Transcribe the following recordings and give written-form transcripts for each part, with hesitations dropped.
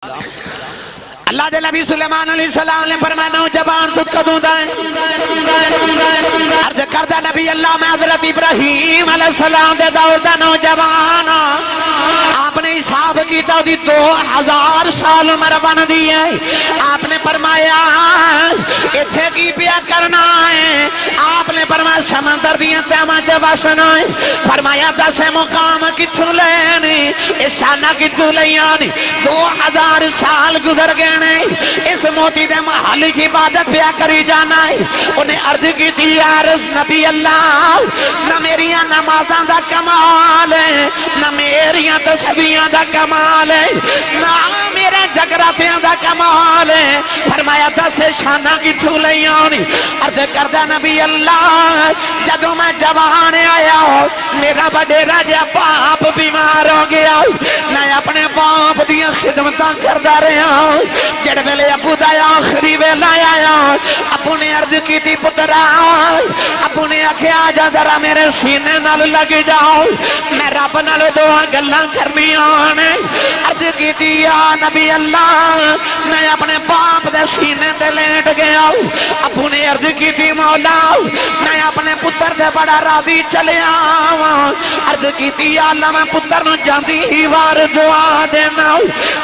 اللہ دے نبی سلیمان علیہ السلام نے فرمایا نوجوان تو کدوں دائیں عرض کردہ نبی اللہ میں حضرت ابراہیم علیہ السلام دے دور دا نوجوان آپ نے حساب کی تو دی 2000 سال عمر بن دی ہے. آپ نے فرمایا اتھے کی پیا کرنا ہے. آپ نے فرمایا سمندر دیا تیمہ جب آسنا ہے. فرمایا 10 مقام کتھو لینی اشانہ کتھو لیانی 2000 سال گزر گئے نہیں. اس موتی دے محلی کی عبادت پیا کری جانا ہے. انہیں عرض کی تھی عرض نبی اللہ نہ میریاں نمازاں دا کمال ہے نہ میریاں تسبیحاں دا کمال ہے نہ میرے جگراتیاں دا کمال ہے. فرمایا 10 شانہ کی تھولئی آنی. عرض کردہ نبی اللہ جدو میں جوان آیا ہوں میرا بڑیرا جا باپ بیمار ہو گیا میں اپنے باپ دیا خدمتاں کردہ رہا ہوں. جڑ ویلے ابو دا آخری ویلا آیا ابو نے عرض کی تھی پترا ابو نے آکھے آجا ذرا میرے سینے نال لگ جاؤ میں رب نال دعا گلاں کرنی آنے. عرض کی تھی یا نبی اللہ میں اپنے باپ دے سینے تے لیٹ گیا. ابو نے عرض کی تھی مولا میں اپنے پتر دے بڑا راضی چلے آواں. عرض کی تھی یا اللہ میں پتر نو جاندی ہی وار دعا دینا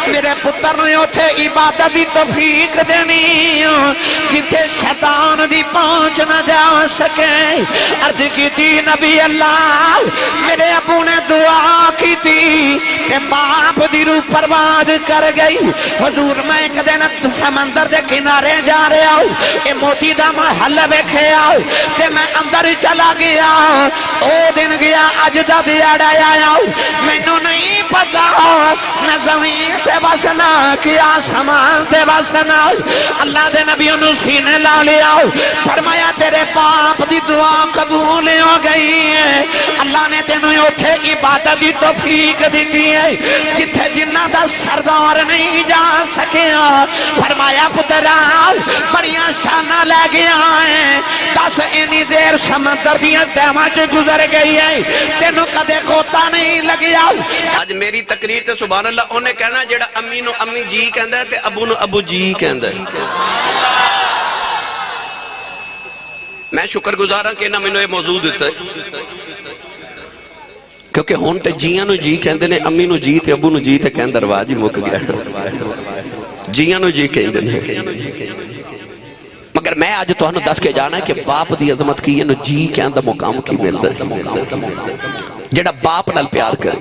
میرے پتر نو اٹھے عبادت دی توفیق دینی جتھے شیطان دی پہنچ نہ جا سکے. عرض کی تھی نبی اللہ میرے ابو نے دعا کی تھی کہ باپ دی روح پرواد کر گئی. حضور میں ایک دن سمندر دے کنارے جا رہا ہوں اے موتی دا محل بیکھے آؤ کہ میں اندر چلا گیا. او دن گیا اج دا دیاڑا آیا ہوں میں نو نہیں پتا میں زمین سے بسنا کیا سمان سے بسنا. اللہ دے نبی انہوں سینے لا لیا فرمایا تیرے باپ دی دعا قبول ہو گئی ہے. اللہ نے تینوں اٹھے عبادت دی توفیق دیتی ہے جتھے جنہ دا سردار نہیں جا سکیا. فرمایا پترا بڑیاں شانہ لے گیا ہے 10 اینی دیر سمندر دیا تیمہ چے گزر گئی ہے تینوں کدے کوتا نہیں لگیا. آج میری تقریر تے سبحان اللہ انہیں کہنا جیڑا امی نو امی جی کہندہ ہے تے ابو نو ابو جی کہندہ ہے. میں شکر گزارا کہ نہ میں یہ موضوع دیتا ہے کیونکہ ہون تے جیاں نو جی کہندے نے امی نو جی تے ابو نو جی تے کہندہ رواج ہی مک گیا جیاں نو جی کہندے نے. مگر میں آج تو ہنو دس کے جانا ہے کہ باپ دی عظمت کی یہ جی کے اندر مقام کی ملتا ہے جڑا باپ نال پیار کر.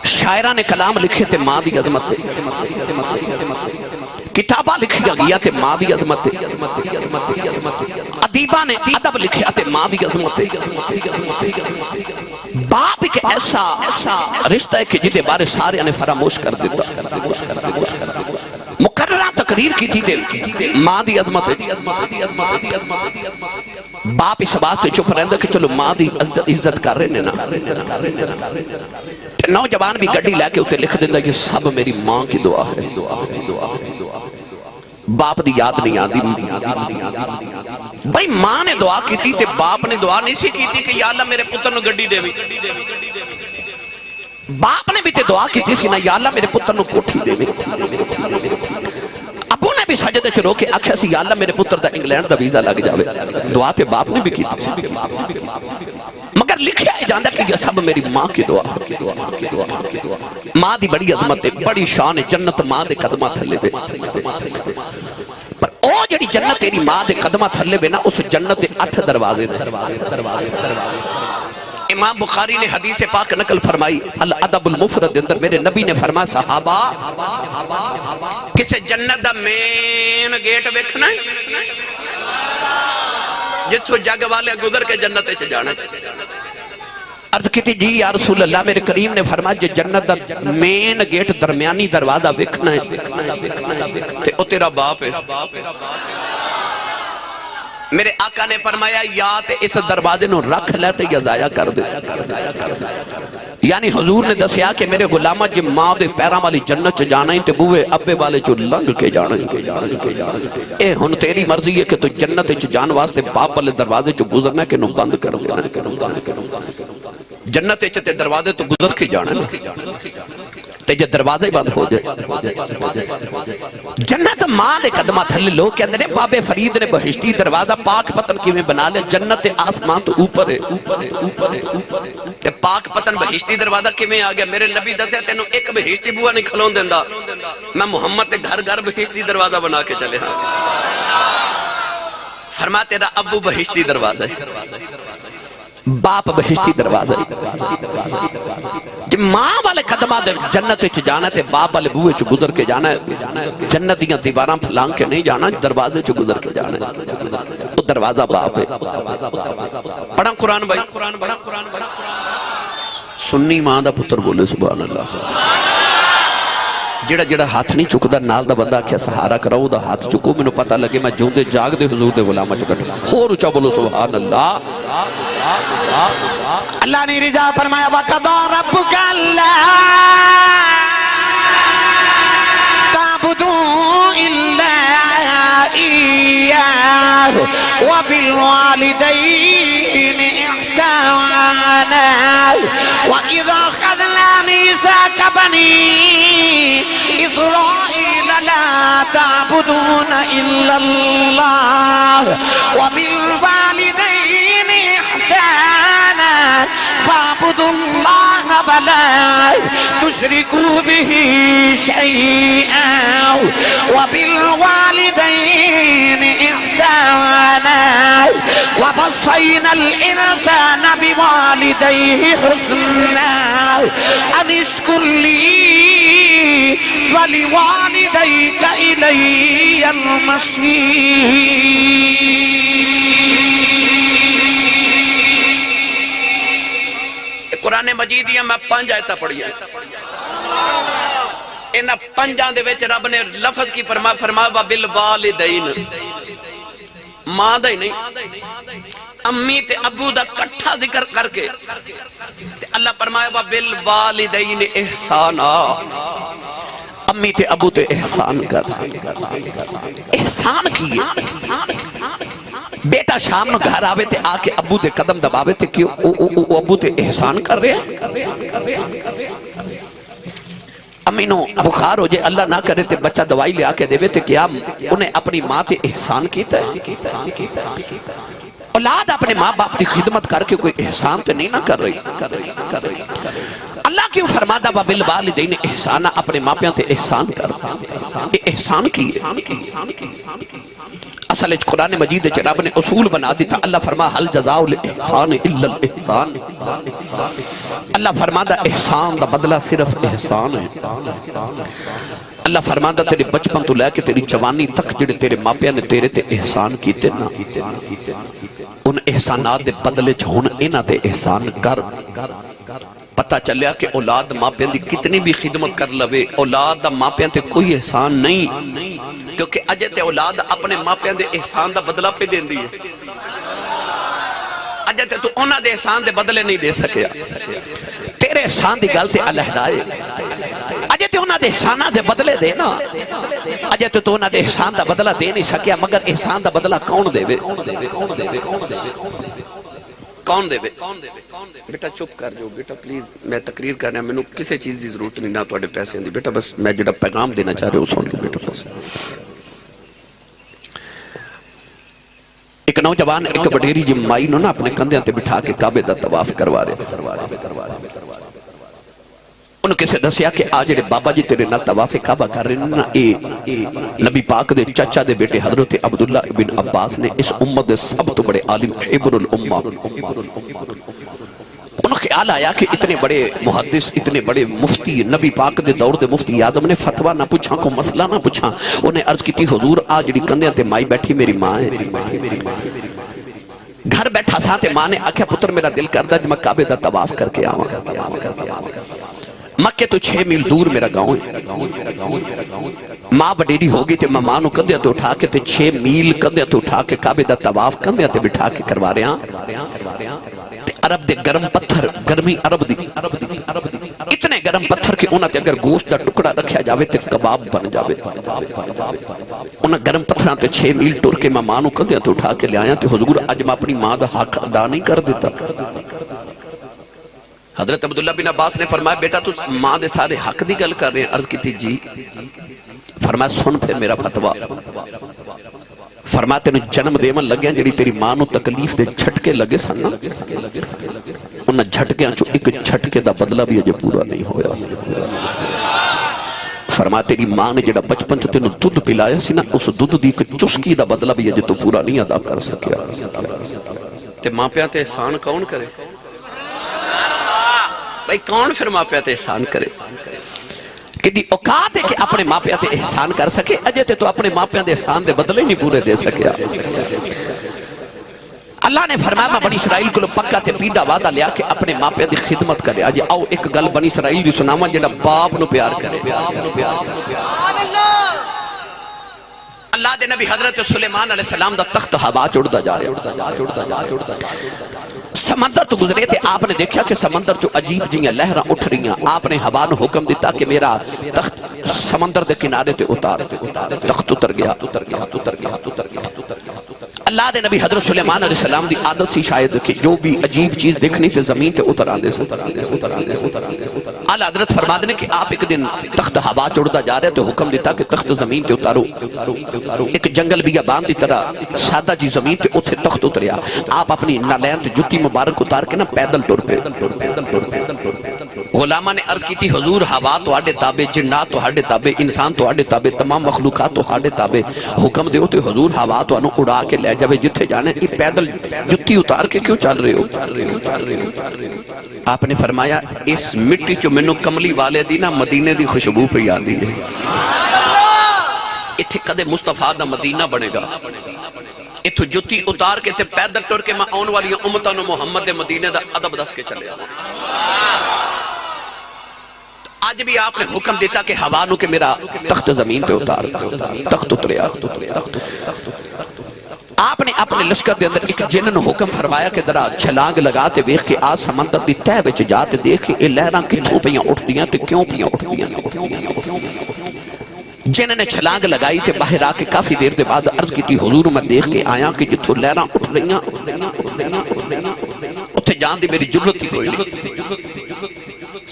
شاعران نے کلام لکھے تے ماں دی عظمت کتابہ لکھی گیا تے ماں دی عظمت ادیبہ نے ادب لکھیا تے ماں دی عظمت. باپ ایک ایسا رشتہ ہے کہ جدے بارے سارے نے فراموش کر دیتا. مقررہ تقریر کی تھی ماں دی عظمت باپ اس واسطے چپ رہندہ کہ چلو ماں دی عزت کر رہے نا. نوجوان بھی گڑی لے کے اتے لکھ دیندہ کہ سب میری ماں کی دعا ہے. باپ دی یاد نہیں آدھی بھائی ماں نے دعا کی تھی تے باپ نے دعا نہیں سی کی تھی کہ یا اللہ میرے پتر نو گڑی دے بھی. باپ نے بھی تے دعا کی تھی سی نا یا اللہ میرے پتر نو کوٹھی دے بھی. ابو نے بھی سجدے چ رو کے آکھیا سی یا اللہ میرے پتر دا انگلینڈ دا ویزا لگ جاوے. دعا تے باپ نے بھی کی تھی مگر لکھیا ہے جاندہ کہ یہ سب میری ماں کی دعا. ماں دی بڑی عظمت ہے بڑی شان ہے. جنت ماں دے قدمہ تھلے بے پر او جڑی جنت تیری ماں دے قدمہ تھلے بے نا اس جنت دے 8 دروازے. امام بخاری نے حدیث پاک نقل فرمائی الادب المفرد اندر میرے نبی نے فرمایا صحابہ کسے جنت دا مین گیٹ ویکھنا ہے جتھو جگ والے گزر کے جنت چ جانا. عرض کی تھی جی یا رسول اللہ میرے کریم نے فرمایا جے جنت دا مین گیٹ درمیانی دروازہ ویکھنا ہے تے او تیرا باپ ہے. میرے آقا نے فرمایا یا تے اس دروازے نو رکھ لیتے یا ضائع کر دے. یعنی حضور نے دسیا کہ میرے غلامہ جی ماں دے پیرا والی جنت چ جانا ہی تے بوئے ابے والے جو لنگ کے جانا ہی. اے ہن تیری مرضی ہے کہ تو جنت چ جان واسطے باپ والے دروازے چ گزرنا کہ نو بند کر دینا. جنت چ تے دروازے تو گزر کے جانا تے جے دروازے بند ہو جائے جنت ماں دے قدمہ تھلے لوگ کہندے نے بابے فرید نے بہشتی دروازہ پاک پتن کی میں بنا لے جنت آسمان تو اوپر ہے تے پاک پتن بہشتی دروازہ کی میں آگیا میرے نبی دسے تینوں ایک بہشتی بوا نہیں کھلون دیندہ میں محمد تے گھر گھر بہشتی دروازہ بنا کے چلے ہاں فرما تیرا ابو بہشتی دروازہ ہے باپ بہشتی دروازہ ہے ماں والے قدمہ دے جنت چ جانا تے باپ والے بوئے چ گزر کے جانا ہے جنت دیاں دیواراں پھلانگ کے نہیں جانا دروازے چ گزر کے جانا ہے تو دروازہ باپ ہے پڑھا قرآن بھائی سنی ماں دا پتر بولے سبحان اللہ جڑا جڑا ہاتھ نہیں چکدا نال دا بندہ کیا سہارا کراؤ دا ہاتھ چکو میں نو پتہ لگے میں جون دے جاگ دے حضور دے غلامہ چکٹا اور اچھا بولو سبحان اللہ اللہ نے رجا فرمایا وَقَضَى رَبُّكَ أَلَّا تَعْبُدُوا إِلَّا إِيَّاهُ وَبِالْوَالِدَيْنِ إِحْسَانًا وَإِذَا أَخَذْنَا مِيثَاقَ بَنِي إِسْرَائِيلَ لَا تَعْبُدُونَ إِلَّا اللَّهَ وَبِالْوَالِدَيْنِ إِحْسَانًا فَاعْبُدُوا اللَّهَ وَلَا تُشْرِكُوا بِهِ شَيْئًا وَبِالْوَالِدَيْنِ إِحْسَانًا وَوَصَّيْنَا الْإِنسَانَ بِوَالِدَيْهِ حُسْنًا أَنِ اشْكُرْ لِي وَلِوَالِدَيْكَ إِلَيَّ الْمَصِيرُ قرآن مجید یا میں 5 آیتہ پڑھی ہے انہا 5 دے ویچ رب نے لفظ کی فرما وَبِالْوَالِدَيْنِ ماں دا ہی نہیں امی تے ابو دا کٹھا ذکر کر کے اللہ فرمائے وَبِالْوَالِدَيْنِ احسانا امی تے ابو تے احسان کر احسان کیے بیٹا شام نو گھر آوے تے آکے ابو دے قدم دباوے تے کیوں ابو تے احسان کر رہے ہیں امی نو بخار ہو جائے اللہ نہ کرے تے بچہ دوائی لے آکے دے تے کیا انہیں اپنی ماں تے احسان کیتا ہے اولاد اپنے ماں باپ کی خدمت کر کے کوئی احسان تے نہیں نہ کر رہی اللہ کیوں فرماتا وَبِالْوَالِدَيْنِ احسانہ اپنے ماں پیاں تے احسان کر یہ احسان کیے اصل قرآن مجید جناب نے اصول بنا دیتا اللہ فرما حل جزاء الاحسان الا الاحسان اللہ فرماتا احسان دا بدلہ صرف احسان ہے اللہ فرماتا تیرے بچپن تو لے کے تیری جوانی تک جڑے تیرے ماں پیاں نے تیرے تے احسان کیتے نا ان احسانات دے بدلے چھوڑ اینا تے احسان کر پتہ چلیا کہ اولاد ماں پیاں دی کتنی بھی خدمت کر لوے اولاد دا ماں پیاں تے کوئی احسان نہیں کیونکہ اجے تے اولاد اپنے ماں پیاں دے احسان دا بدلہ پہ دین دی ہے اجے تے تو انہاں دے احسان دے بدلے نہیں دے سکیا تیرے احسان دی گل تے علیحدہ ہے اجے تے انہاں دے احسانہ دے بدلے دے نا اجے تے تو انہاں دے احسان دا بدلہ دے نہیں سکیا مگر احسان دا بدلہ کون دے وے کون دے وے بیٹا چپ کر جو بیٹا پلیز میں تقریر کرنا ہے میں نے کسی چیز دی ضرورت نہیں نہ توڑے پیسے دی بیٹا بس میں جڑا پیغام دینا چاہ رہے ہوں سن کے بیٹا بس ایک نوجوان ایک بڑیری جی مائی نو نا اپنے کندھے تے بٹھا کے کعبے دا طواف کروا رہے انہوں کسے دسیا کہ آج جڑے بابا جی تیرے نہ طواف کعبہ کر رہے نا نبی پاک دے چچا دے بیٹے حضرت عبداللہ ابن عباس نے اس امت دے سب تو بڑے عالم حبر الامہ انہوں خیال آیا کہ اتنے بڑے محدث اتنے بڑے مفتی نبی پاک دے دور دے مفتی اعظم نے فتوہ نہ پوچھا کو مسئلہ نہ پوچھا انہیں عرض کی تھی حضور آج جڑی کندھے تے مائی بیٹھی میری ماں ہے گھر بیٹھا ساتھ ماں نے آکھیا پتر میرا دل کردہ جو میں کعبے دا طواف کر کے آؤں مکہ تو 6 میل دور میرا گاؤں ہے ماں بڑیری ہوگی تے میں ماں نو کندھے تے اٹھا کے تے 6 میل کندھے تے اٹھا کے کعبے دا طواف کندھے تے بٹھا کے کروا رہے ہیں عرب دے گرم پتھر گرمی عرب دی اتنے گرم پتھر کہ انہاں تے اگر گوشت دا ٹکڑا رکھیا جاوے تے کباب بن جاوے انہاں گرم پتھراں تے 6 میل ٹر کے میں ماں نو کندھے تے اٹھا کے لے آیا تے حضور اج میں اپنی ماں دا حق ادا نہیں کر دیتا حضرت عبداللہ بن عباس نے فرمایا بیٹا تو ماں دے سارے حق دی گل کر رہے ہیں. عرض کی تھی جی. فرمایا سن پھر میرا فتویٰ. فرمایا تینوں جنم دیون لگیا جڑی تیری ماں نو تکلیف دے جھٹکے لگے سن نا انہاں جھٹکیاں چوں ایک جھٹکے دا بدلہ بھی اجے پورا نہیں ہویا. فرمایا تیری ماں نے جڑا بچپن چ تینوں دودھ پلایا سی نا اس دودھ دی ایک چسکی دا بدلہ بھی اجے تو پورا نہیں ادا کر سکیا. تے ماں پیاں تے احسان کون کرے بھائی؟ کون پھر ماں پیاں تے احسان کرے؟ کہ دی اوقات ہے کہ اپنے ماں پیاں تے احسان کر سکے. اجے تے تو اپنے ماں پیاں دے احسان دے بدلے نہیں پورے دے سکیا. اللہ نے فرمایا میں بنی اسرائیل کو پکا تے پیڈا وعدہ لیا کہ اپنے ماں پیاں دی خدمت کرے. آج آؤ ایک گل بنی اسرائیل دی سناواں جڑا باپ نو پیار کرے. اللہ دے نبی حضرت سلیمان علیہ السلام دا تخت ہوا چڑھدا جا رہا. سمندر تو گزرے تھے. آپ نے دیکھا کہ سمندر جو عجیب جیاں لہراں اٹھ رہی ہیں. آپ نے ہوا نو حکم دیتا کہ میرا تخت سمندر دے کنارے تے اتار. تخت اتر گیا. اللہ دے نبی حضرت سلیمان علیہ السلام دی عادت سی شاید کہ جو بھی عجیب چیز دیکھنی تے زمین تے اتر آندے سے. اعلیٰ حضرت فرماتے ہیں کہ آپ ایک دن تخت ہوا چڑھدا جا رہے تو حکم دیتا کہ تخت زمین تے اتارو. ایک جنگل بیابان دی طرح سادہ جی زمین تے اتھے تخت اتریا. آپ اپنی نالین تے جتی مبارک اتار کے نا پیدل ٹر پے. غلامہ نے عرض کی تھی حضور ہوا تو آڈے تابے، جنات تو آڈے تابے، انسان تو آڈے تابے، تمام مخلوقات تو آڈے تابے. حکم دیو تو حضور ہوا تو انو اڑا کے لے جاوے جتھے جانے. یہ پیدل جتی اتار کے کیوں چل رہے ہو؟ آپ نے فرمایا اس مٹی چو منو کملی والے دی نا مدینے دی خوشبو پہ یادی ہے. اتھے کدے مصطفیٰ دا مدینہ بنے گا. اتھو جتی اتار کے تے پیدل ٹر کے میں آن والی امتاں نو محمد دے مدینے دا ادب دس کے چلے. آج بھی آپ نے حکم دیتا کہ ہوا نو کہ میرا تخت زمین پہ اتار. تخت اتریا. آپ نے اپنے لشکر دے اندر ایک جن نو حکم فرمایا کہ ذرا چھلانگ لگاتے ویکھ کے آج سمندر دی تہہ وچ جاتے دیکھ اے لہراں کتھوں پیاں اٹھدیاں تے کیوں پیاں اٹھدیاں. جن نے چھلانگ لگائی تے باہر آ کے کافی دیر دے بعد عرض کی تھی حضور میں دیکھ کے آیا کہ جتھوں لہراں اٹھ رہیاں اتھے جان دی میری جرت ہی کوئی.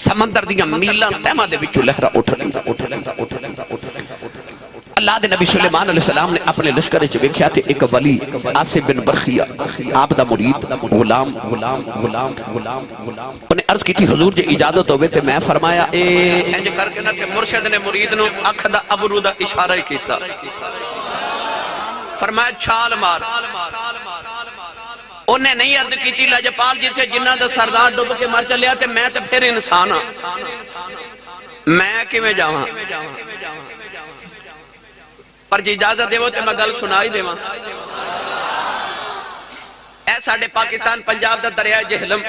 سمندر دیاں میلاں تہماں دے وچوں لہراں اٹھ رہیاں. اللہ دے نبی سلیمان علیہ السلام نے اپنے لشکر وچ ویکھیا تے ایک ولی آصف بن برخیہ آپ دا مرید غلام انہیں عرض کی تھی حضور جے اجازت ہوئے تے میں فرمایا اے انج کر کے نا تے مرشد نے مرید نو اکھ دا ابرو دا اشارہ ہی کیتا. فرمایا چھال مار. انہیں نہیں عرض کی تھی لاجپال جتھے جنہ دا سردار ڈوب کے مر چلیا تے میں تے پھر انسان ہاں میں کیویں جاواں. پر جی اجازت دیو تے میں گل سنائی دیواں. اے ساڈے پاکستان پنجاب دا دریائے جہلم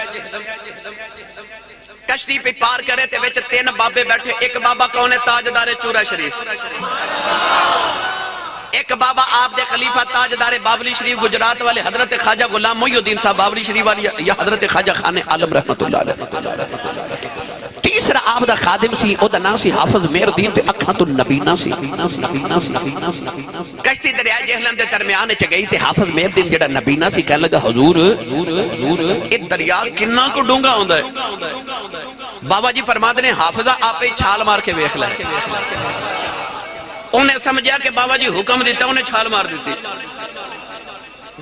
کشتی پہ پار کرے تے وچ 3 بابے بیٹھے. ایک بابا کون ہے؟ تاجدار چورہ شریف. ایک بابا آپ دے خلیفہ تاجدار بابلی شریف گجرات والے حضرت خواجہ غلام محی الدین صاحب بابلی شریف والی یا حضرت خواجہ خان عالم رحمت اللہ علیہ. تیسرا آپ دا خادم سی او دا نام سی حافظ مہر الدین تے اکھاں تو نبینا سی. کشتی دریائے جہلم دے درمیان وچ گئی تے حافظ مہر الدین جڑا نبینا سی کہنے لگا حضور اے دریا کنا کو ڈونگا ہوندا ہے؟ بابا جی فرماتے ہیں حافظہ آپ ہی چھال مار کے ویکھ لے. انہیں سمجھا کہ بابا جی حکم دیتا انہیں چھال مار دیتی.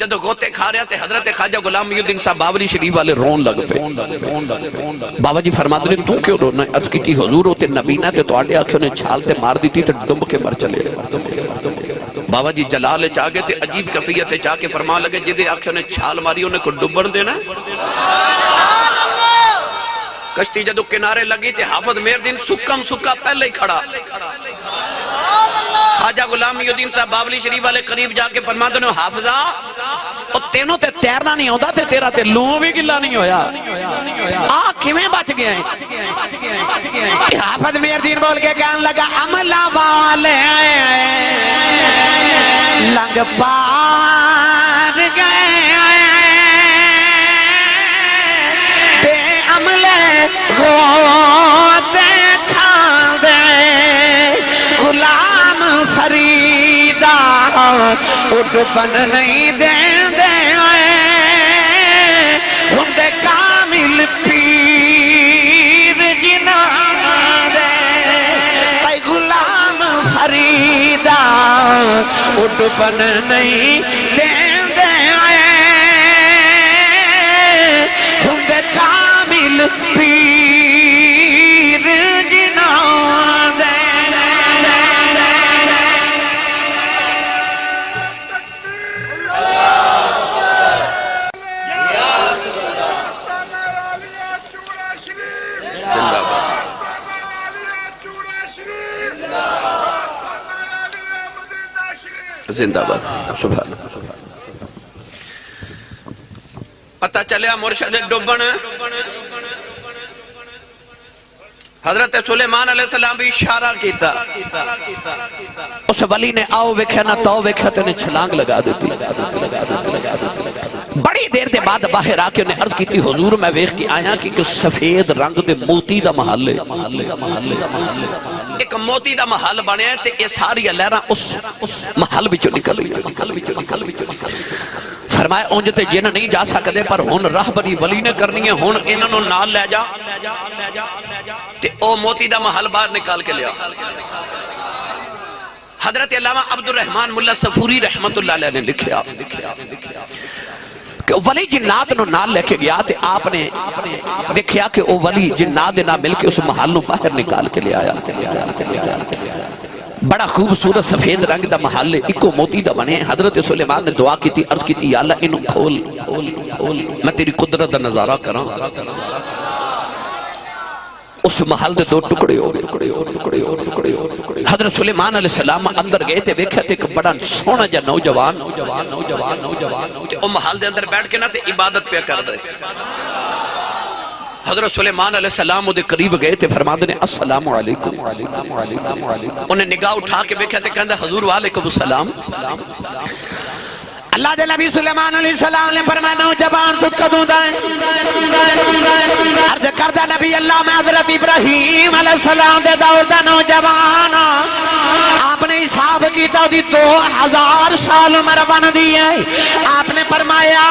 جدو غوطے کھا رہا تھے حضرت خواجہ غلام محی الدین صاحب بابلی شریف والے رون لگ پہ. بابا جی فرماتے ہیں تو کیوں رونا؟ عرض کی تھی حضور ہوتے نبینا تے تو آڈے آنکھیں انہیں چھال تے مار دیتی تے ڈمب کے مر چلے. بابا جی جلال چاہ گئے تھے عجیب کفیت چاہ کے فرما لگے جدے آنکھیں انہیں چھال ماری انہیں کو ڈبن دینا. کشتی جدو کنارے لگی تھے حافظ مہر الدین سکم سکا پہلے ہی کھڑا. خواجہ غلام محی الدین صاحب بابلی شریف والے قریب جا کے فرماتے ہیں حافظہ اور تینوں تے تیرنا نہیں ہوتا تے تیرا تے لوں بھی گلا نہیں ہویا. کیویں بچ گئے ہیں؟ حافظ مہر الدین بول کے کہنے لگا عملہ والے لنگ پار گئے بے عملے غوطے کھا دے. غلام فریدہ اٹھ بن نہیں دے دے ہندے کامل پیر خریدا اڈپن نہیں دیں دے آئے ہند کامل پیر جنان دے زندہ باد سبحان پتہ چلیا مرشد ڈبن حضرت سلیمان علیہ السلام بھی اشارہ کیتا اس ولی نے آؤ وکھیا نہ تو وکھیا تے نے چھلانگ لگا دیتی بڑی دیر دے بعد باہر آ کے انہیں عرض کی تھی حضور میں ویکھ کے آیا کہ سفید رنگ دے موتی دا محل ہے ایک موتی دا محل بنے تے یہ ساری لہراں اس محل وچوں نکل فرمایا اونج تے جن نہیں جا سکدے پر ہن راہبری ولی نے کرنی ہے ہن انہاں نوں نال لے جا تے او موتی دا محل باہر نکال کے لیا حضرت علامہ عبد الرحمن ملا صفوری رحمت اللہ علیہ نے لکھیا کہ ولی جنات نو نال لے کے گیا تے آپ نے دیکھیا کہ او ولی جنات نہ مل کے اس محل نو باہر نکال کے لے آیا بڑا خوبصورت سفید رنگ دا محل اکو موتی دا بنے حضرت سلیمان نے دعا کی تھی عرض کی تھی یا اللہ انہوں کھول میں تیری قدرت دا نظارہ کرا اس محل دے دو ٹکڑے ہو گئے حضرت سلیمان علیہ السلام اندر گئے تھے ویکھے تھے کہ بڑا سونا جا نوجوان او محل دے اندر بیٹھ کے نہ تے عبادت پہ کر دے حضرت سلیمان علیہ السلام دے قریب گئے تھے فرما دے السلام علیکم انہیں نگاہ اٹھا کے ویکھے تھے کہندے حضور وعلیکم السلام اللہ دے نبی سلیمان علیہ السلام نے فرمایا نوجوان تو کدوں دائیں عرض کردہ نبی اللہ میں حضرت ابراہیم علیہ السلام دے دور دا نوجوان آپ نے حساب کیتا دی 2000 سال عمر بن دی ہے آپ نے فرمایا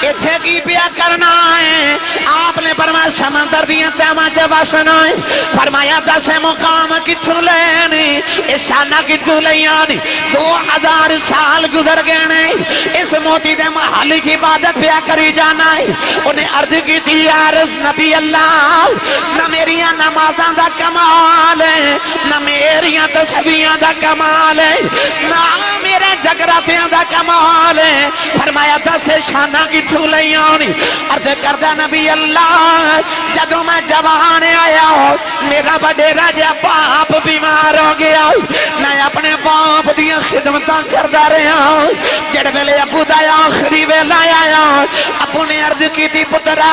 اتھے کی پیا کرنا ہے آپ نے فرمایا سمندر دیا تیمہ چے بسنا ہے فرمایا 10 مقام کتھوں لینی اشانہ کتھوں لیانی 2000 سال گزر گئے اس موتی دے محل کی عبادت پیا کری جانا ہے انہیں عرض کی تھی عرض نبی اللہ نہ میریاں نمازاں دا کمال ہے نہ میریاں تسبیحاں دا کمال ہے نہ میرے جگراتیاں دا کمال ہے فرمایا 10 شانہ کی تھولیں آنی عرض کردہ نبی اللہ جدو میں جوان آیا ہوں میرا بڑیرا جا باپ بیمار ہو گیا میں اپنے باپ دیا خدمتاں کردہ رہا ہوں جڑ ویلے ابو دا آخری ویلا آیا ابو نے عرض کی تھی پترا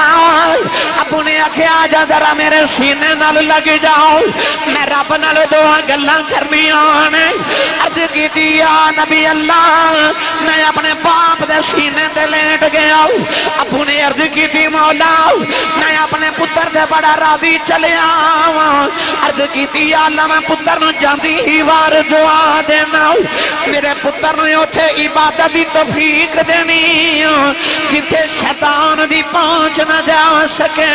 ابو نے آکھے آجا ذرا میرے سینے نال لگ جاؤ میں رب نال دعا گلاں کرنی آنے عرض کی تھی یا نبی اللہ میں اپنے باپ دے سینے تے لیٹ گیا ابو نے عرض کی تھی مولا میں اپنے پتر دے بڑا راضی چلے آواں عرض کی تھی یا اللہ میں پتر نو جاندی ہی وار دعا دینا میرے پتر نے اٹھے عبادت دی توفیق دینی جتے شیطان دی پہنچ نہ جا سکے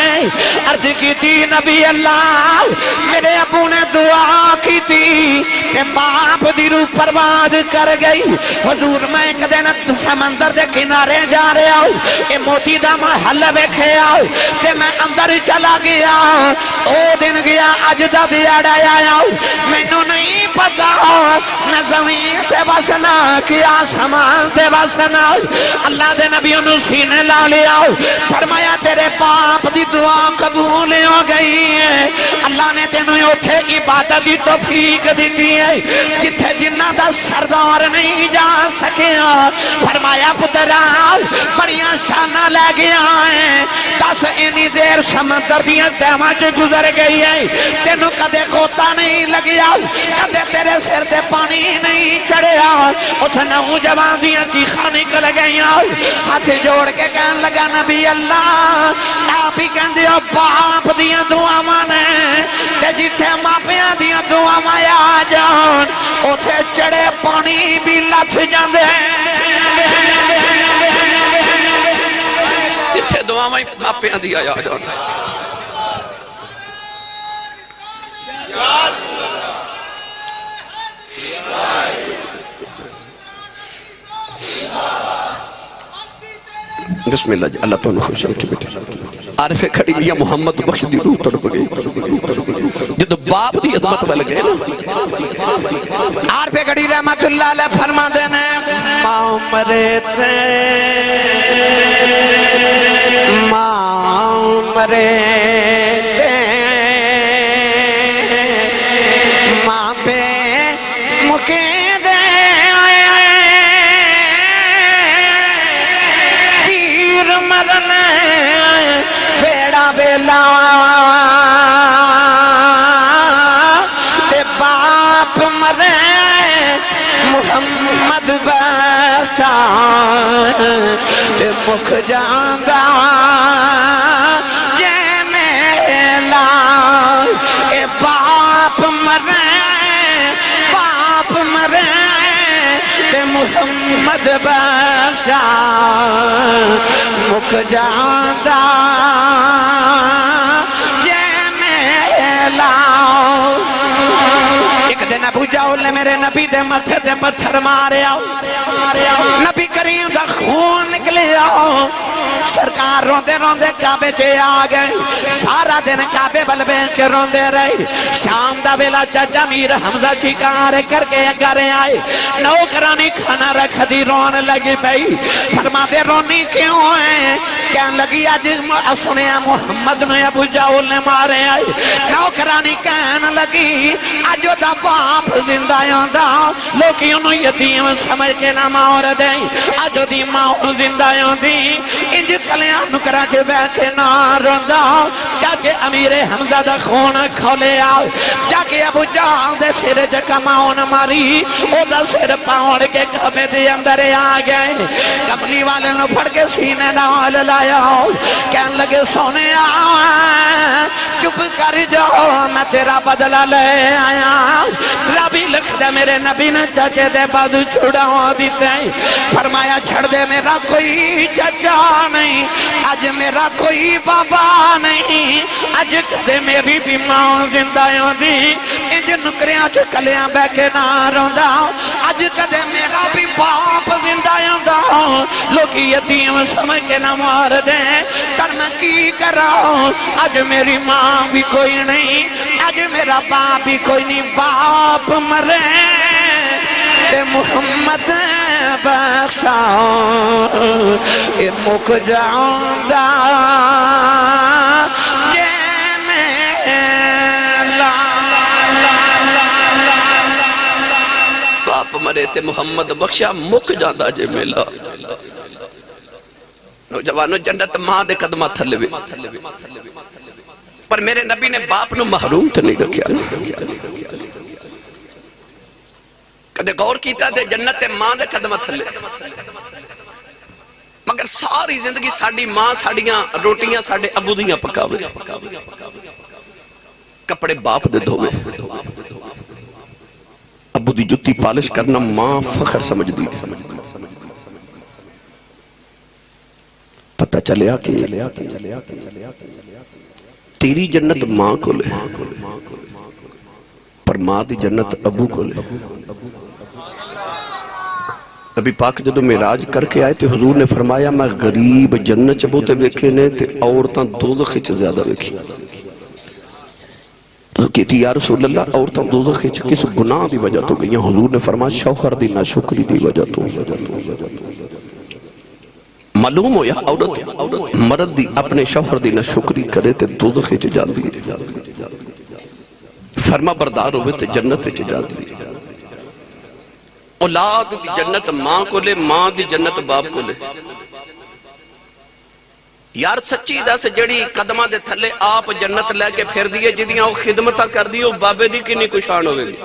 عرض کی تھی نبی اللہ میرے ابو نے دعا کی تھی کہ باپ دی روح پرواد کر گئی حضور میں ایک دن سمندر دے کنارے جا رہا ہوں اے موتی دا محل بیکھے آؤ کہ میں اندر چلا گیا او دن گیا اج دا دیاڑا آیا میں نو نہیں پتا میں زمین سے بسنا کیا سمان دے بسنا اللہ دے نبی انہوں سینے لا لیا فرمایا تیرے باپ دی دعا قبول ہو گئی ہے اللہ نے تینوں اٹھے عبادت دی توفیق دیتی ہے جتھے جنہ دا سردار نہیں جا سکیا فرمایا پترا بڑیاں شانہ لے گیا ہے 10 اینی دیر سمندر دیاں تیمہ چ گزر گئی ہے تینوں کدے کوتا نہیں لگیا کدے تیرے سر تے پانی نہیں چڑھیا اس نوجوان دیاں چیخاں نکل گئی ہاتھ جوڑ کے کہن لگا نبی اللہ آپ ہی کہن دیو باپ دیاں دعاواں نے تے جتھے ماپیاں دیاں دعاواں آ جان اوتھے چڑھے پانی بھی لتھ جاندے جتھے دعاواں ماپیاں دی آ جان بسم اللہ جی اللہ تو خوش رکھے بیٹے عارف کھڑی میاں محمد بخش دی روح تڑپ گئی جدو باپ دی عظمت ول گئے نا عارف کھڑی رحمت اللہ علیہ فرما دینے ماں مرے تے ماں مرے تے ماں پہ مکے دے پیر مرنے بیڑا بیلا تے باپ مرے محمد بخشا تے مکھ جاندہ جے میلا اے باپ مرے تے محمد بخشا مکھ جاندہ جے میلا ایک دن ابو جہل نے میرے نبی دے متھے تے پتھر مارے نبی کریم دا خون نکلے سرکار روندے روندے کعبے تے آ گئے سارا دن کعبے بلبے کے روندے رہے شام دا ویلا چاچا میر حمزہ شکار کر کے گھر آئے نوکرانی کھانا رکھ دی رون لگی پئی فرما دے رونی کیوں ہے کہن لگی آج سنیا محمد نے ابو جہل نے مارے آئے نوکرانی کہن لگی آج دا باپ زندہ یوندا لوکی انہوں یتیم سمجھ کے نہ مار دیں آج دی ماں زندہ یوندی انج کلیان کرا کے بیٹھے نہ روندا جا کے امیر حمزہ دا خون کھولے آؤ جا کے ابو جہل دے سر جکماؤن ماری او دا سر پاؤڑ کے کعبے دے اندر آ گئے کملی والے نو پھڑ کے سینے نال لایا کہن لگے سونے چپ کر جاؤ میں تیرا بدلہ لے آیا ربی لکھ دے میرے نبی نے چچے دے بعد چھڑا دیتے فرمایا چھڑ دے میرا کوئی چچا نہیں آج میرا کوئی بابا نہیں آج کدے میری بھی ماں زندہ ہوندی انج نکریاں چکلیاں بے کے نہ روندا آج کدے میرا بھی باپ زندہ ہوندا لوکی یتیم سمجھ کے نہ مار دیں پر میں کی کراؤں آج میری ماں بھی کوئی نہیں آج میرا باپ بھی کوئی نہیں باپ مرے تے محمد بخشا اے مک جاؤندا جے میلا باپ مرے تے محمد بخشا مک جاندہ جے میلا نوجوانوں جنت ماں دے قدمہ تھلے بھی پر میرے نبی نے باپ نو محروم تو نہیں رکھیا کدے غور کیتا تے جنت ماں دے قدمہ تھلے مگر ساری زندگی ساڑی ماں ساڑیاں روٹیاں ساڑے ابو دیاں پکاوے کپڑے باپ دے دھوے ابو دی جتی پالش کرنا ماں فخر سمجھ دی پتہ چلیا کہ تیری جنت ماں کو لے پر ماں دی جنت ابو کو لے نبی پاک جدو معراج کر کے آئے تے حضور نے فرمایا میں غریب جنت چ بہتے ویکھے نے تے عورتاں دوزخ وچ زیادہ ویکھی کہتی یا رسول اللہ عورتاں دوزخ وچ کس گناہ دی وجہ تو گئیاں حضور نے فرمایا شوہر دی ناشکری دی وجہ تو معلوم ہو یا عورت مرد دی اپنے شوہر دی ناشکری کرے تے دوزخ وچ جاندی فرما بردار ہوئے تے جنت وچ جاندی اولاد دی جنت ماں کو لے ماں دی جنت باپ کو لے یار سچی دا سے جڑی قدمہ دے تھلے آپ جنت لے کے پھر دیئے جدیاں وہ خدمتہ کر دیئے بابے دی کی نہیں کشان ہوئے گی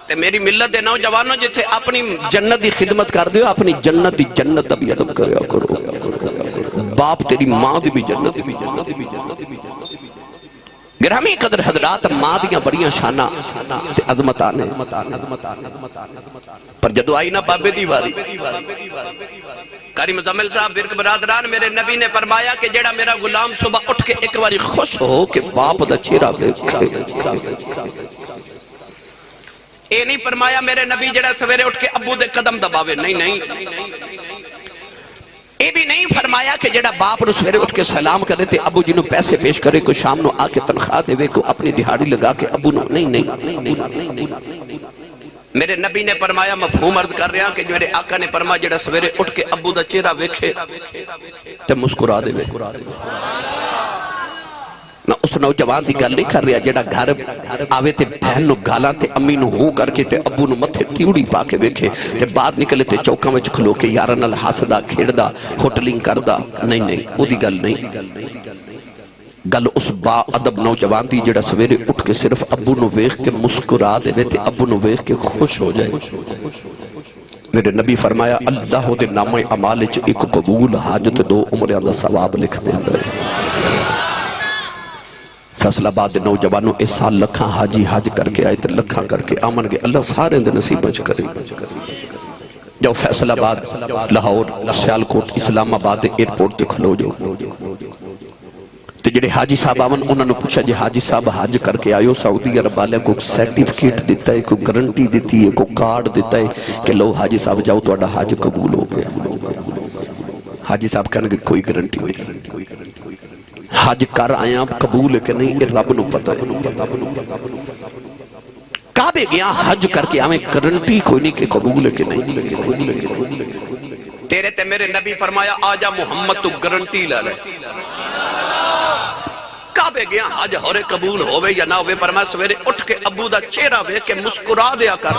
تے میری ملت دے نوجوانوں جتھے اپنی جنت دی خدمت کر دیو اپنی جنت دی جنت دا بھی ادب کرو باپ تیری ماں دی بھی جنت گرامی قدر حضرات ماں دیاں بڑیاں شانہ تے عظمتانے پر جدو آئی نا بابے دی واری قاری مزمل صاحب برک برادران میرے نبی نے فرمایا کہ جیڑا میرا غلام صبح اٹھ کے ایک باری خوش ہو کہ باپ دا چہرہ دیکھا اے نہیں فرمایا میرے نبی جیڑا سویرے اٹھ کے ابو دے قدم دباوے نہیں یہ بھی نہیں فرمایا کہ جڑا باپ نو سویرے اٹھ کے سلام کرے تے ابو جی نو پیسے پیش کرے، کوئی شام نو آ کے تنخواہ دے، کوئی اپنی دہاڑی لگا کے ابو نو نہیں۔ میرے نبی نے فرمایا، مفہوم عرض کر رہا کہ میرے آقا نے فرمایا جڑا سویرے اٹھ کے ابو دا چہرہ ویکھے تے مسکرا دے۔ میں اس نوجوان دی گل نہیں کر رہا جڑا گھر آوے تے بہن نو گالاں تے امی نو ہوں کر کے تے ابو نو متھے تیوڑی پا کے ویکھے تے باہر نکلے تے چوکاں وچ کھلو کے یاراں نال ہسدا کھیڑدا ہوٹلنگ کردا، نہیں او دی گل نہیں۔ گل اس با ادب نوجوان دی جڑا سویرے اٹھ کے صرف ابو نو ویکھ کے مسکرا دے تے ابو نو ویکھ کے خوش ہو جائے۔ میرے نبی فرمایا اللہ دے نامہ اعمال وچ ایک قبول حاجت 2 عمراں دا ثواب لکھ دیندا ہے۔ فیصل آباد دے نوجوانوں اس سال لکھاں حاجی حج کر کے آئے تے لکھاں کر کے آمن گے، اللہ سارے دے نصیب وچ کرے۔ جو فیصل آباد، لاہور، سیالکوٹ، اسلام آباد دے ایئرپورٹ تے کھلو جو تے جڑے حاجی صاحب آون انہاں نوں پوچھا جی حاجی صاحب حج کر کے آئیو، سعودی عرب والے کو سرٹیفکیٹ دیتا ہے، کوئی گارنٹی دیتی ہے، کوئی کارڈ دیتا ہے کہ لو حاجی صاحب جاؤ تہاڈا حج قبول ہو گیا۔ حاجی صاحب کہنے گے کوئی گارنٹی نہیں، حج کر آیا قبول ہے کہ نہیں یہ رب نو پتہ ہے۔ کعبے گیا حج کر کے آویں گارنٹی کوئی نہیں کہ قبول ہے کہ نہیں۔ تیرے تے میرے نبی فرمایا آجا محمد تو گارنٹی لے لے۔ کعبے گیا حج ہورے قبول ہوئے یا نہ ہوئے، فرمایا سویرے اٹھ کے ابو دا چہرہ وے کے مسکرا دیا کر،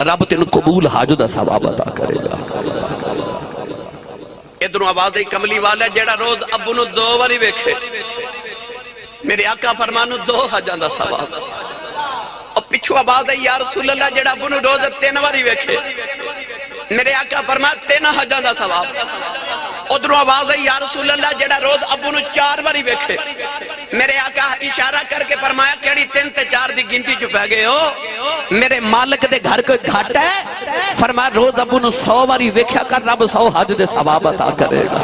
رب تینوں قبول حج دا ثواب عطا کرے گا۔ ادھروں آواز ہے کملی والا جیڑا روز ابو نو 2 واری ویکھے، میرے آقا فرمانو 2 حجاں دا ثواب۔ اور پچھو آواز ہے یا رسول اللہ جیڑا ابو نو روز 3 واری ویکھے، میرے آقا فرمایا 3 حجاں دا ثواب۔ ادھروں آواز ہے یا رسول اللہ جیڑا روز ابو نو 4 واری ویکھے، میرے آقا اشارہ کر کے فرمایا کیڑی 3 تے 4 دی گنتی چ پے گئے ہو، میرے مالک دے گھر کوئی گھٹ ہے؟ فرمایا روز ابو نو 100 واری ویکھیا کر، رب 100 حج دے ثواب عطا کرے گا۔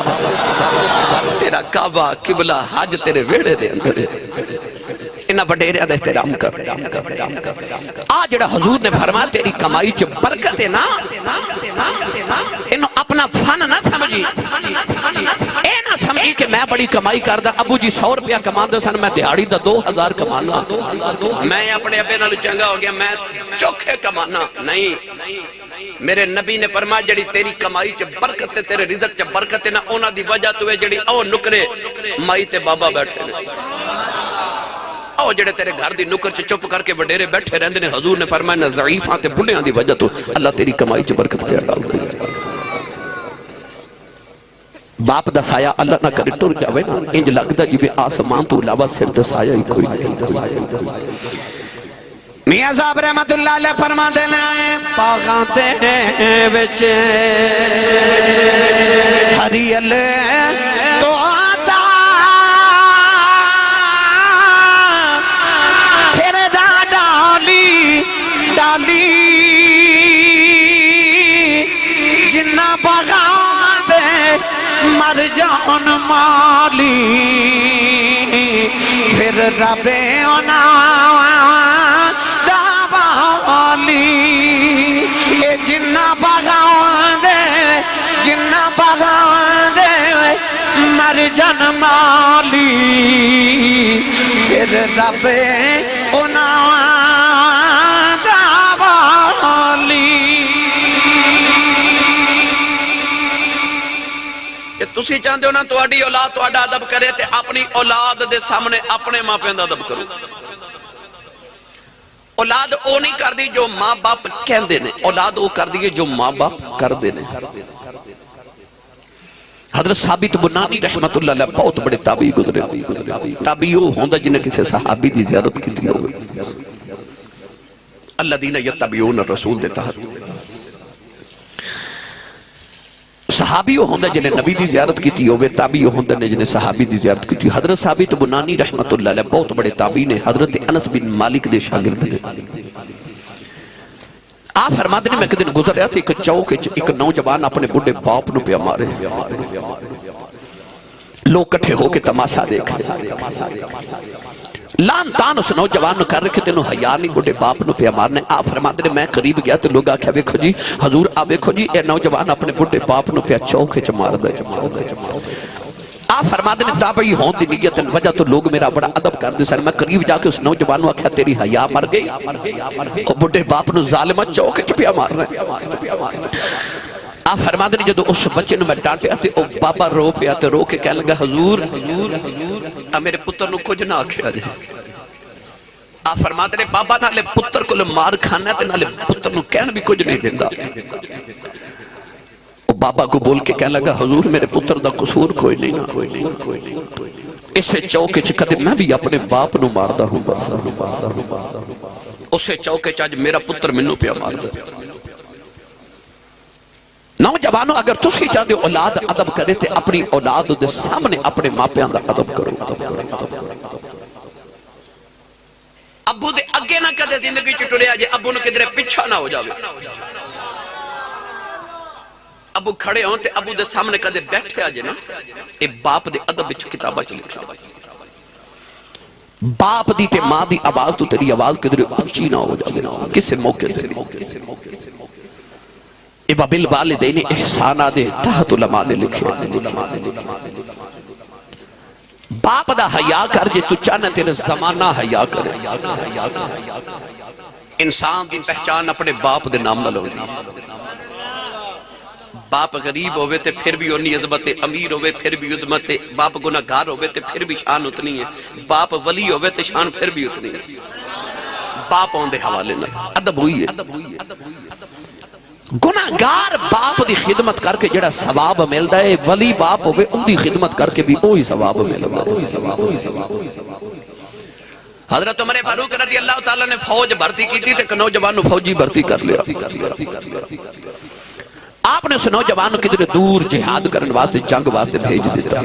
تیرا کعبہ قبلہ حج تیرے ویڑے دے اندر ہے، انہاں وڈیریاں دا احترام کر۔ آ جڑا حضور نے فرمایا تیری کمائی چ برکت ہے نا، انہوں اپنا فن نہ سمجھی، اے نہ سمجھی کہ میں بڑی کمائی کردہ، ابو جی 100 روپیہ کماندے سن، میں دیہاڑی دا 2000 کمانا، میں اپنے ابے نال چنگا ہو گیا، میں چوکھے کمانا نہیں۔ میرے نبی نے فرمایا جڑی تیری کمائی چ برکت ہے، تیرے رزق چ برکت ہے نا، انہاں دی وجہ تو ہے جڑی او نکرے مائی تے بابا بیٹھے نے، او جڑے تیرے گھر دی نکر چ چپ کر کے وڈیرے بیٹھے رہندے نے، حضور نے فرمایا نہ ضعیفاں تے بڑھیاں دی وجہ تو اللہ تیری کمائی چ برکت پہ ڈال دے۔ باپ دا سایہ اللہ نہ کرے ٹر جاوے نا، انج لگدا جی آسمان تو علاوہ سر دا سایہ ہی کوئی نہیں۔ میاں صاحب رحمت اللہ علیہ فرما دینے آئے پاغاں تے وچ ہریل تو آتا پھر دا ڈالی ڈالی جنہ پاغاں تے مر جان مالی پھر رب اونا اے جنہ بغاؤں دے مر جن مالی پھر رب اونا دا والی۔ تسی چاہندے ہو نا تہاڈی اولاد تہاڈا ادب کرے تے اپنی اولاد دے سامنے اپنے ماں پیو دا ادب کرو۔ اولاد او نہیں کر دی جو ماں باپ کہندے نے، اولاد او کر دی جو ماں باپ کر دے نے۔ حضرت ثابت بنانی رحمت اللہ علیہ بہت بڑے تابعی گزرے، تابعی وہ ہوندا جنہیں کسی صحابی دی زیارت کی تھی ہوگی، الذین یتبعون الرسول دے تحت صحابی وہ ہوندہ جنہیں نبی دی زیارت کی تھی ہوئے، تابعی وہ ہوندہ جنہیں صحابی دی زیارت کی تھی۔ حضرت ثابت بنانی رحمت اللہ علیہ بہت بڑے تابعی نے، حضرت انس بن مالک دے شاگرد نے۔ آپ فرماتے ہیں میں ایک دن گزر رہا تھا، ایک چوک ایک نوجوان اپنے بڑے باپ نو پہ مارے، لوگ کٹھے ہو کے تماشا دیکھ لان تان اس نوجوان کر رکھے تینوں حیا نہیں بڑے باپ نو پیا مارنے آپ فرماتے نے میں قریب گیا تو لوگ آکھیا ویکھو جی حضور آپ ویکھو جی اے نوجوان اپنے بڑے باپ نو پیا چوکے چ مار دے آپ فرماتے نے تابعی ہون دی نیت وجہ تو لوگ میرا بڑا ادب کر دے سر میں قریب جا کے اس نوجوان نو آکھیا تیری حیا مر گئی او بڑے باپ نو ظالمہ چوکے چ پیا مار رہے آپ فرماتے نے جدو اس بچے نو میں ڈانٹے آتے او بابا رو پیا تے رو کے کہنے لگا حضور میرے پتر نو کچھ نہ آکھیا جی آپ فرماتے نے بابا نالے پتر کو مار کھانا ہے نالے پتر نو کہن بھی کچھ نہیں دیتا بابا کو بول کے کہنے لگا حضور میرے پتر دا قصور کوئی نہیں اسے چوکے چکتے میں بھی اپنے باپ نو ماردہ ہوں اسے چوکے چاج میرا پتر منو پیا ماردہ نوجوانوں اگر تسی چاہتے اولاد ادب کرے تے اپنی اولاد دے سامنے اپنے ماپیاں دا ادب کرو ابو دے اگے نہ کدے زندگی چٹڑے آجے ابو نو کدرے پچھا نہ ہو جاوے ابو کھڑے ہوں تے ابو دے سامنے کدے بیٹھے آجے نا اے باپ دے ادب بچ کتابہ چلے باپ دی تے ماں دی آواز تو تیری آواز کدرے اونچی نہ ہو جاوے کسے موقع سے ابا بالوالدین احسانہ دے تحت علماء نے لکھے باپ دا حیا کر جے تو چاہنا تیرے زمانہ حیا کرے انسان دی پہچان اپنے باپ دے نام نہ لو باپ غریب ہوئے تے پھر بھی انہی عظمت امیر ہوئے پھر بھی عظمت باپ گناہگار ہوئے تے پھر بھی شان اتنی ہے باپ ولی ہوئے تے شان پھر بھی اتنی ہے باپ آن دے حوالے نہ ادب ہوئی ہے گناہگار باپ دی خدمت کر کے جڑا ثواب ملدا ہے ولی باپ ہوئے ان دی خدمت کر کے بھی وہی ثواب ملدا ہے حضرت عمر فاروق رضی اللہ تعالیٰ نے فوج بھرتی کی تھی تے نوجوان فوجی بھرتی کر لیا آپ نے اس نوجوان کتنے دور جہاد کرنے واسطے جنگ واسطے بھیج دیتا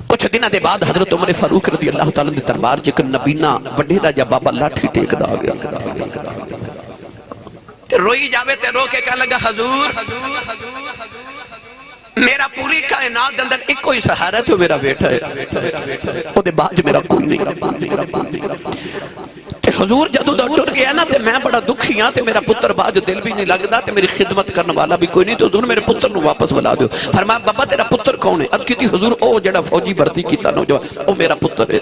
کچھ دنہ دے بعد حضرت عمر فاروق رضی اللہ تعالیٰ نے دربار چکن نبینا وڈیرا جا بابا لاٹھی ٹیک دا گیا روئی جاوے تے رو کے کہنے لگا حضور میرا پوری کائنات اندر ایک کوئی سہارا تو میرا بیٹا ہے او دے باج میرا کوئی نہیں تے حضور جدو دا ٹر گیا نا تے میں بڑا دکھی ہاں تے میرا پتر باج دل بھی نہیں لگدا تے میری خدمت کرنے والا بھی کوئی نہیں تو حضور میرے پتر نو واپس بلا دیو فرمایا بابا تیرا پتر کون ہے عرض کی تھی حضور او جڑا فوجی بھرتی کیتا نوجوان او میرا پتر ہے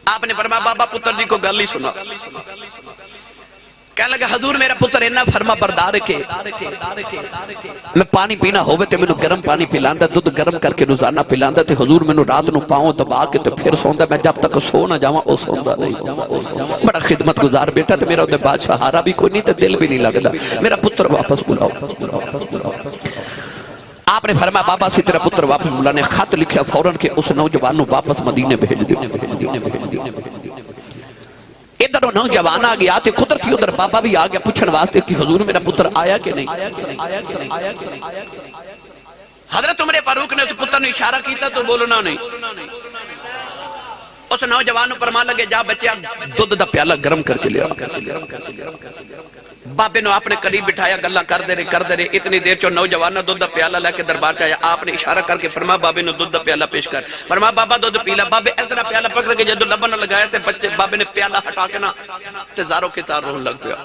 آپ نے فرمایا بابا پتر جی کو گل ہی سنا کہنے لگا حضور میرا پتر اینا فرما بردار کے میں پانی پینا ہوئے تے میں گرم پانی پلاندا دودھ گرم کر کے روزانہ پلاندا تے حضور میں رات نو پاؤں دبا کے تے پھر سوندا میں جب تک سو نہ جاواں او سوندا نہیں بڑا خدمت گزار بیٹا تے میرا دے بادشاہ ہارا بھی کوئی نہیں تے دل بھی نہیں لگدا میرا پتر واپس بلاؤ آپ نے فرمایا بابا سے تیرا پتر واپس بلانے خط لکھیا فوراً کہ اس نوجوان نو واپس مدینے بھیج دیو ادھر نوجوان آ گیا تے قدرتی ادھر بابا بھی آ گیا پوچھن واسطے کہ حضور میرا پتر آیا کہ نہیں حضرت عمر فاروق نے اس پتر نے اشارہ کیتا تو بولنا نہیں اس نوجوان فرمان لگے جا بچیا دودھ دا پیالہ گرم کر کے لیا بابے نے اپنے قریب بٹھایا گلہ کر دے رہے اتنی دیر چو نوجوان نے دودھ دا پیالہ لے کے دربار چاہیا آپ نے اشارہ کر کے فرما بابے نے دودھ دا پیالہ پیش کر فرما بابا دودھ پیلا بابے ایسا پیالہ پکڑ کے جدو لبن لگایا تے بچے بابے نے پیالہ ہٹا کے نا تے زاروں کے تار روح لگ گیا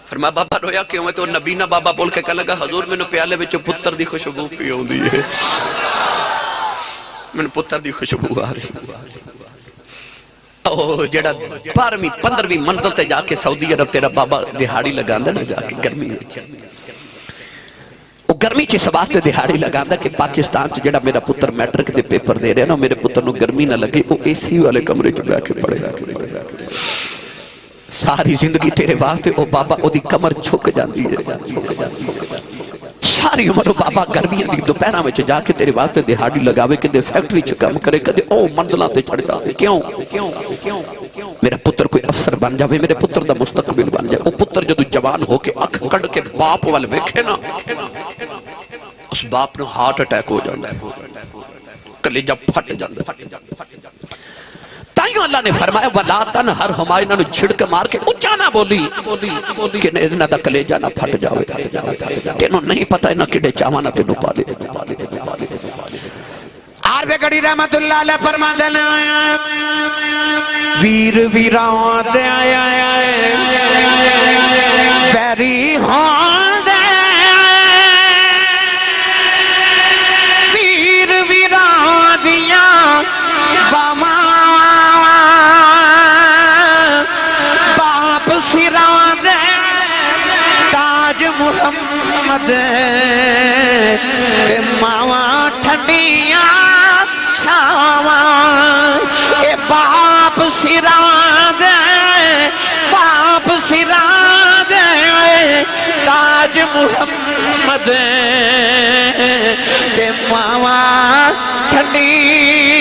فرما بابا رویا کیوں ہے تو نبینا بابا بول کے کہا لگا حضور میں نے پیالے وچوں پتر دی خوشبو پی ہوندی ہے میں نے پتر دی خوشبو آ رہی جڑا 12ویں 15ویں منزل تے جا کے سعودی عرب تیرا بابا دہاڑی لگاندا نا جا کے گرمی وچ او گرمی چ اس واسطے دہاڑی لگاندا کہ پاکستان چ جڑا میرا پتر میٹرک دے پیپر دے رہا نا میرے پتر نو گرمی نہ لگے او اے سی والے کمرے چ بیٹھ کے پڑھے ساری زندگی تیرے واسطے او بابا او دی کمر جھک جاندی ہے ساری عمر بابا گرمیاں دی دوپہراں وچ جا کے تیرے واسطے دہاڑی لگاوے کہ دے فیکٹری چ کام کرے کدے او منزلاں تے چڑھ جاوے کیوں میرا پتر کوئی افسر بن جاوے میرے پتر دا مستقبل بن جائے او پتر جدو جوان ہو کے اکھ کڈ کے باپ وال ویکھے نا اس باپ نو ہارٹ اٹیک ہو جاندا ہے کلیجہ پھٹ جاندا ہے تائیوں اللہ نے فرمایا وَلَا تَنْهَرْهُمَا انہوں نے چھڑک مار کے اچھا نہ بولی کہ انہوں دا کلیجہ نہ پھٹ جاوے تینوں نہیں پتا انہوں کڑے چاوانا تینوں پالے عارف گڑی رحمت اللہ علیہ فرما دینا ویر ویراں دے آیا پیری ہون دے ویر ویراں دیاں باواں باپ سراں دے تاج محمد ماواں ٹھنڈیاں چھاواں اے باپ سراں دے باپ سراں دے تاج محمد تے ماواں ٹھنڈیاں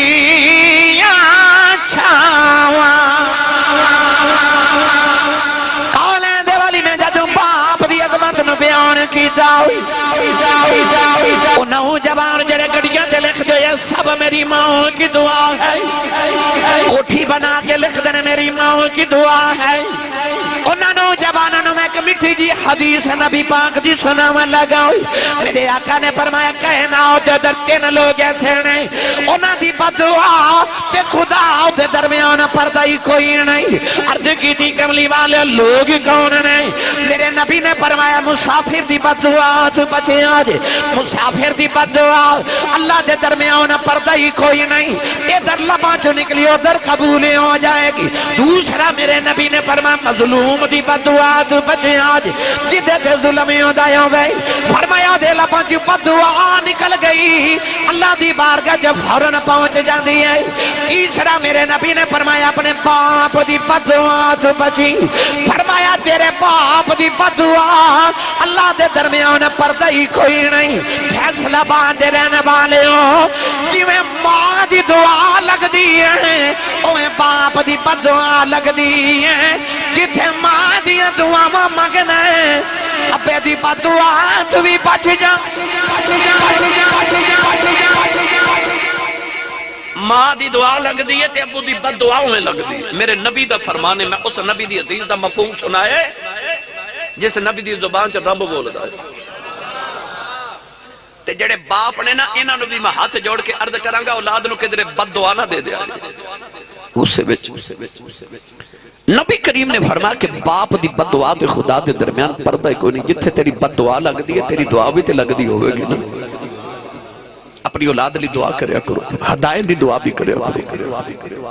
چھاواں کالیں دے والی نے جدوں باپ دی عظمت نو بیان کیتا وہ نوجوان جڑے گڑیاں تے لکھ دے سب میری ماں کی دعا ہے کوٹھی بنا کے لکھ دے میری ماں کی دعا ہے انہاں نوجواناں نو میں ایک میٹھی جی حدیث نبی پاک دی سناواں لگا میرے آقا نے فرمایا کائنات دے اندر تین لوگ ایسے نے انہاں دی بدعا تے خدا دے درمیان پردہ ہی کوئی نہیں عرض کی تھی کملی والے لوگ کون نے میرے نبی نے فرمایا مسافر دی بدعا تو بچے آج مسافر دی بدعا اللہ دے درمیان پردہ ہی کوئی نہیں ادھر لباں چو نکلی ادھر قبول ہو جائے گی دوسرا میرے نبی نے فرمایا مظلوم دی بدعا تو بچے آج جدے دے ظلم ہو دائیں ہوئے فرمایا دے لباں چو بدعا نکل گئی اللہ دی بارگاہ جب فوراً پہنچ جاندی ہے تیسرا میرے نبی نے فرمایا اپنے باپ دی بدعا تو بچی فرمایا تیرے باپ دی بدعا اللہ دے درمیان پردہ ہی کوئی نہیں فیصلہ باندھے رہنے والے ہو جی میں ماں دی دعا لگ دی ہے اوہ باپ دی بدعا لگ دی ہے جتھے ماں دی دعا ماں مگنا ہے ابے دی بدعا تو بھی بچ جا ماں دی دعا لگ دی ہے تے ابو دی بد دعاؤں میں لگ دی میرے نبی دا فرمانے میں اس نبی دی حدیث دا مفہوم سنائے جس نبی دی زبان چ رب بول دا ہے تے جڑے باپ نے نا انہاں نو بھی میں ہاتھ جوڑ کے عرض کراں گا اولاد نو کدھر بد دعا نہ دے دیا اسے وچ نبی کریم نے فرمایا کہ باپ دی بد دعا تے خدا دے درمیان پردہ کوئی نہیں جتھے تیری بد دعا لگ دی ہے تیری دعا بھی تے لگ دی ہوئے گی نا اپنی اولاد لی دعا کریا کرو ہدایت دی دعا بھی کریا کرو